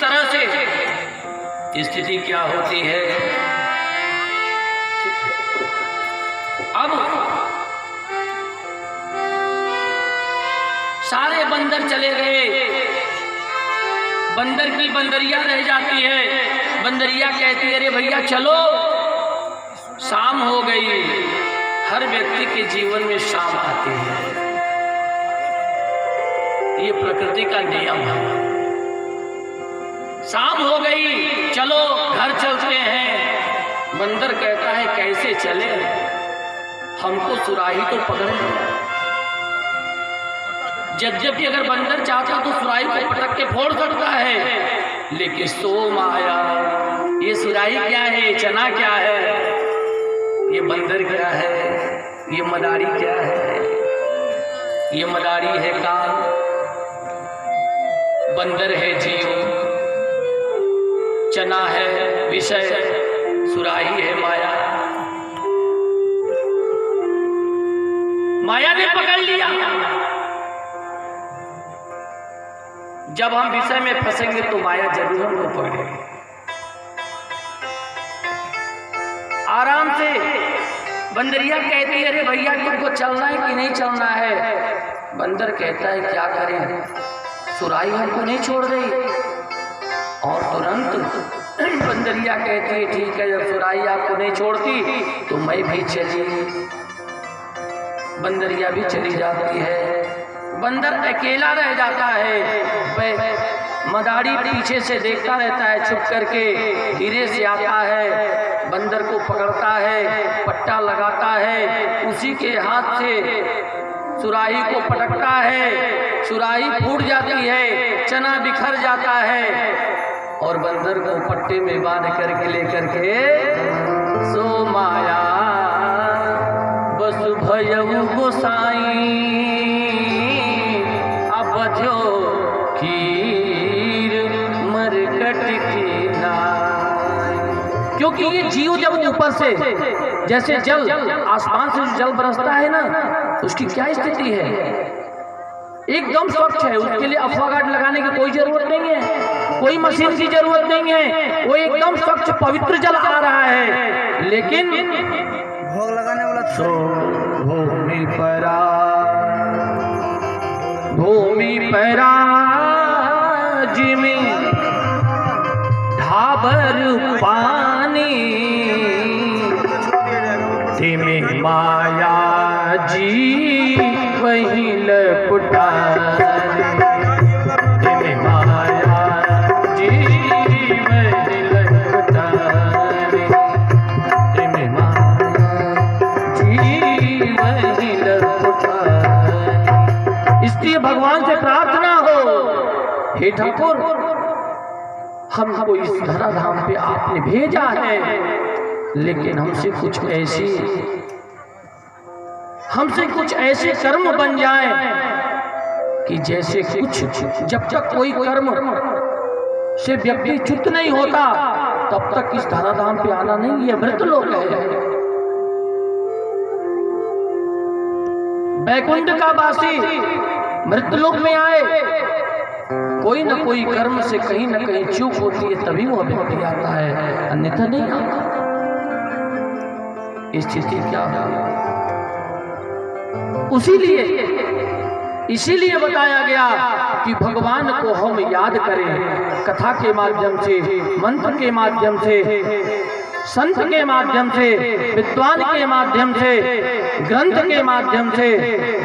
तरह से स्थिति क्या होती है। अब सारे बंदर चले गए, बंदर की बंदरिया रह जाती है। बंदरिया कहती है अरे भैया चलो, शाम हो गई। हर व्यक्ति के जीवन में शाम आती है, ये प्रकृति का नियम है। शाम हो गई, चलो घर चलते हैं। बंदर कहता है कैसे चले, हमको सुराही तो पकड़े। यद्यपि अगर बंदर चाहता तो सुराही को पटक के फोड़ सकता है, लेकिन सो माया, ये सुराही क्या है, चना क्या है, ये बंदर क्या है, ये मदारी क्या है। ये मदारी है काल, बंदर है जीव, चना है विषय, सुराही है माया। माया ने पकड़ लिया। जब हम विषय में फंसेंगे तो माया जरूर हमको पकड़ेगी। आराम से बंदरिया कहती है अरे भैया तुमको चलना है कि नहीं चलना है। बंदर कहता है क्या करें, सुराही हमको नहीं छोड़ रही। और तुरंत बंदरिया कहती है ठीक है, जब सुराही आपको नहीं छोड़ती तो मैं भी चली। बंदरिया भी चली जाती है, बंदर अकेला रह जाता है। मदारी पीछे से देखता रहता है छुप करके, धीरे से आता है, बंदर को पकड़ता है, पट्टा लगाता है, उसी के हाथ से सुराही को पटकता है। सुराही फूट जाती है, चना बिखर जाता है, और बंदर को पट्टे में बांध करके लेकर के सो माया बस भयउ गोसाई अबध्यो खीर मरकट की नाई। क्योंकि ये जीव जब ऊपर से जैसे जल आसमान से जो जल बरसता है ना, उसकी क्या स्थिति है, एकदम स्वच्छ है। उसके लिए एक्वागार्ड लगाने की कोई जरूरत नहीं है, कोई मशीन की जरूरत नहीं है, वो एकदम स्वच्छ पवित्र जल आ रहा है। लेकिन भोग लगाने वाला भूमि परा जिमी ढाबर पानी तिमे माया जी वही लपटा। तिमे माया जी वही लपटा, तिमे माया जी वही लपटा। इसलिए भगवान से प्रार्थना हो, हे ठाकुर हमको इस धराधाम पे आपने भेजा है, लेकिन हमसे कुछ ऐसे कर्म बन जाए कि जैसे कुछ, जब तक कोई कर्म से व्यक्ति च्युत नहीं होता तब तक इस धराधाम पे आना नहीं। ये मृत लोक है। बैकुंठ का वासी मृतलोक में आए, कोई न कोई कर्म से कहीं न कहीं चूक होती है, तभी वह व्यक्ति आता है, अन्यथा नहीं आता। स्थिति क्या है, इसीलिए बताया गया कि भगवान को हम याद करें कथा के माध्यम से, मंत्र के माध्यम से, संत के माध्यम से, विद्वान के माध्यम से, ग्रंथ के माध्यम से,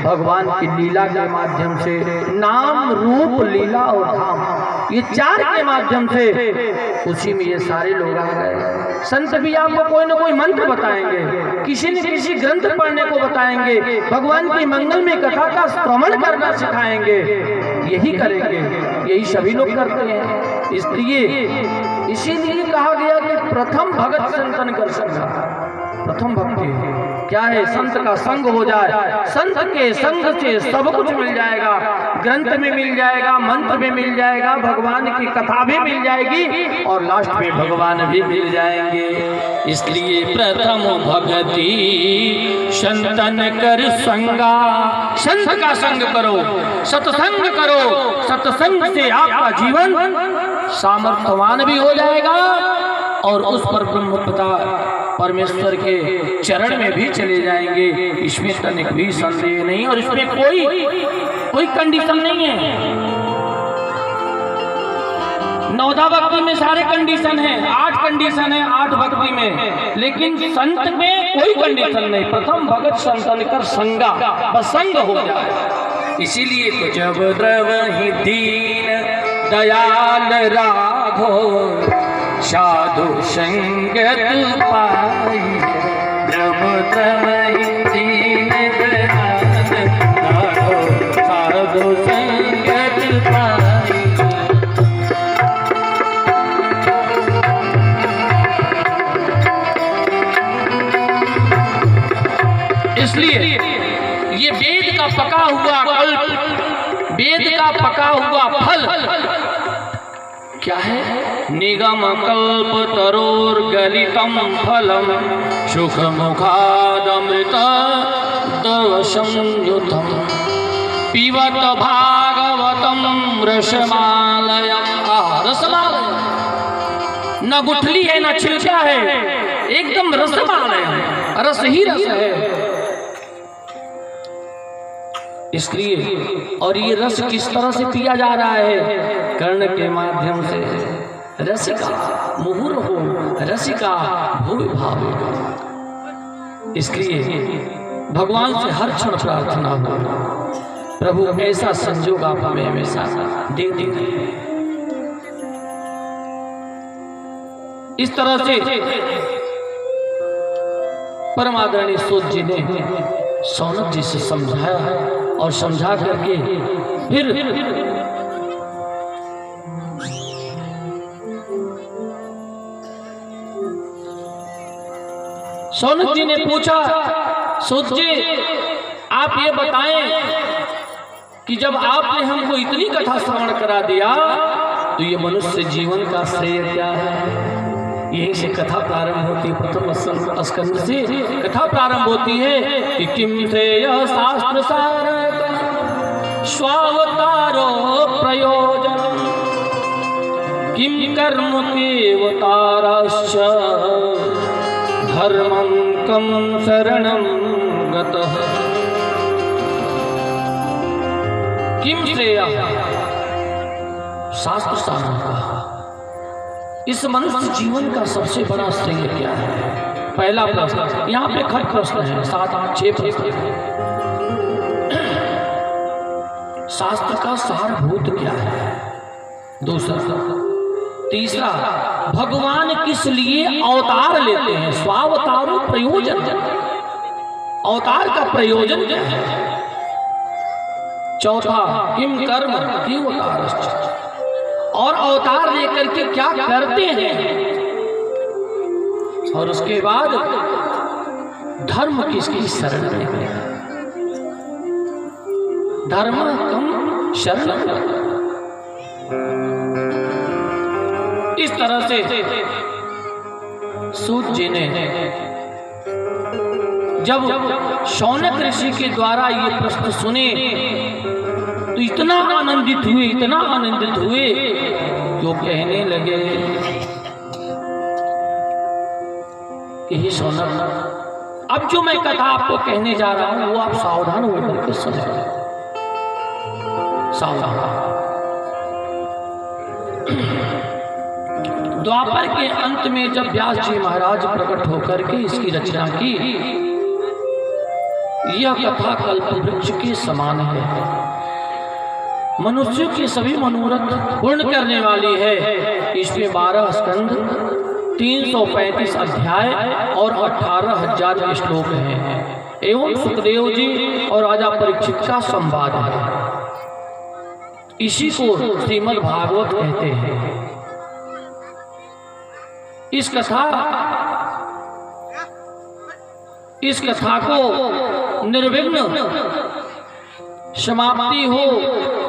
भगवान की लीला के माध्यम से, नाम रूप लीला और धाम, ये चार के माध्यम से उसी में ये सारे लोग आ गए। संत भी आपको कोई न कोई मंत्र बताएंगे, किसी न किसी ग्रंथ पढ़ने को बताएंगे, भगवान की मंगलमय कथा का श्रवण करना सिखाएंगे। यही करेंगे, यही सभी लोग करते हैं। इसलिए इसीलिए कहा गया कि प्रथम भगत संतन कर सकता, प्रथम भक्ति क्या है? संत का संग हो जाए। संत के संग से सब कुछ मिल जाएगा, ग्रंथ में मिल जाएगा, मंत्र में मिल जाएगा, भगवान की कथा भी मिल जाएगी और लास्ट में भगवान भी मिल जाएंगे। इसलिए प्रथम भक्ति संतन कर संगा। संत का संग करो, सत्संग करो। सत्संग से आपका जीवन सामर्थ्यवान भी हो जाएगा और उस पर ब्रह्मपिता परमेश्वर के चरण में भी चले जाएंगे। इसमें तनिक भी संदेह नहीं और इसमें कोई कंडीशन नहीं है। नौदा भक्ति में सारे कंडीशन हैं, 8 कंडीशन है 8 भक्ति में, लेकिन संत में कोई कंडीशन नहीं। प्रथम भगत संतन कर संगा, बस संग हो जाए। इसीलिए तो जब द्रवहि दीन दयाल राघो साधु संगत पाई। जब द्रवहि दीन दयाल राघो साधु संगत पाई। इसलिए ये वेद का पका हुआ कल्प, वेद का पका हुआ फल क्या है? निगम कल्प तरोर गलितम फलम सुख मुखादमृत दवसंयुतम पिबत भागवतम रसमालयम। रसमालय न गुठली है न छिलका है, एकदम रसमालय, रस ही रस है। इसलिए और ये रस किस तरह से पिया जा रहा है? कर्ण के माध्यम से। रसिका मुहुर्हो रसिका भूय भावेगा। इसलिए भगवान से हर क्षण प्रार्थना हो, प्रभु ऐसा संजोग आप हमें हमेशा दे देंगे। इस तरह से परमादरणीय सूत जी ने सौनक जी से समझाया और समझा करके फिर सौनक जी ने पूछा, सूत जी आप ये बताएं कि जब आपने हमको इतनी कथा श्रवण करा दिया तो ये मनुष्य जीवन का श्रेय क्या है? यहीं से कथा प्रारंभ होती है। प्रथम स्कंद से कथा प्रारंभ होती है कि किम श्रेय शास्त्र सार स्वावतारो प्रयोजन किम कर्म केवतारश्च धर्मं कम शरणं गतः। किम श्रेय शास्त्र सार इस मनुष्य जीवन का सबसे बड़ा श्रेय क्या है? पहला प्रश्न, यहाँ पे खट प्रश्न है, 7 8 6 प्रश्न है। शास्त्र का सारभूत क्या है? दूसरा, तीसरा, भगवान किस लिए अवतार लेते हैं? स्वावतारो प्रयोजन, अवतार का प्रयोजन क्या है? चौथा, किम कर्म केवतारश्च, और अवतार लेकर के क्या करते हैं? और उसके बाद धर्म किसकी शरण में है? धर्म कम शरण। इस तरह से सूत जी ने जब शौनक ऋषि के द्वारा ये प्रश्न सुने तो इतना आनंदित हुए जो कहने लगे कि हे शौनक, अब जो मैं कथा आपको कहने जा रहा हूं वो आप सावधान होकर के सुने। सावधान। द्वापर के अंत में जब व्यास जी महाराज प्रकट होकर के इसकी रचना की, यह कथा कल्पवृक्ष के समान है, मनुष्यों के सभी मनोरथ पूर्ण करने वाली है। इसमें 12 स्कंद, 335 अध्याय और 18,000 श्लोक हैं एवं सुखदेव जी और राजा परीक्षित का संवाद है। इसी को श्रीमद् भागवत कहते हैं। इस कथा इस कथा को निर्विघ्न समाप्ति हो